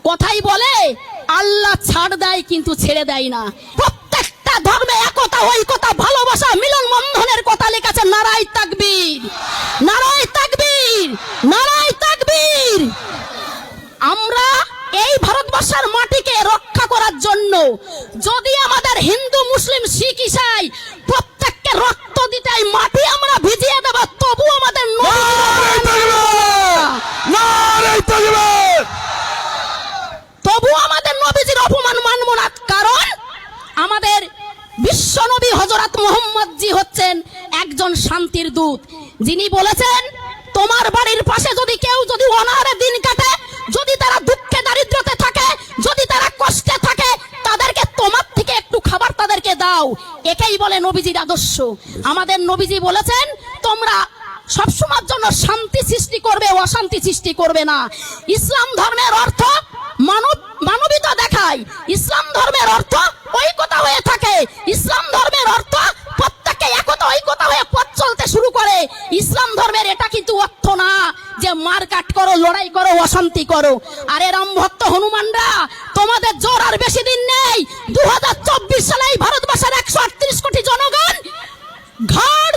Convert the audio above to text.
কথাই বলে আল্লাহ ছাড় দেয় কিন্তু ছেড়ে দেয় না। প্রত্যেকটা ধর্মে একতা, ঐকতা, ভালোবাসা, মিলন বন্ধনের কথা লেখা নারায়ে তাকবীর, নারায়ে তাকবীর, নারায়ে তাকবীর। আমরা এই ভারতবর্ষের মাটিকে রক্ষা করার জন্য যদি আমাদের হিন্দু, মুসলিম, শিখ, ঈসাই প্রত্যেককে রক্ত দিতে হয়, মাটি আমরা ভিজিয়ে দেব, তবু আমাদের তবু আমাদের নবীজির অপমান মানব না। কারণ আমাদের বিশ্ব নবী হযরত মুহাম্মদ জি হচ্ছেন একজন শান্তির দূত, যিনি বলেছেন তোমার বাড়ির পাশে যদি কেউ যদি অনাহারে দিন কাটে, যদি তারা দুঃখে দারিদ্রতে থাকে, যদি তারা কষ্টে থাকে, তাদেরকে তোমার থেকে একটু খাবার তাদেরকে দাও। একেই বলে নবীজির আদর্শ। আমাদের নবীজি বলেছেন তোমরা সবসময়ের জন্য শান্তি সৃষ্টি করবে, অশান্তি সৃষ্টি করবে না। ইসলাম ধর্মের অর্থ মানবিকতা দেখায়, ইসলাম ধর্মের অর্থ ঐকতা হয়ে থাকে, ইসলাম ধর্মের অর্থ প্রত্যেককে একতা ঐকতা হয়ে পথ চলতে শুরু করে। ইসলাম ধর্মের এটা কিন্তু অর্থ না যে মারকাট করো, লড়াই করো, অশান্তি করো। আরে রাম ভক্ত হনুমানরা, তোমাদের জোর আর বেশি দিন নেই। 2024 সালে এই ভারতবর্ষের 138 কোটি জনগণ ঘাড়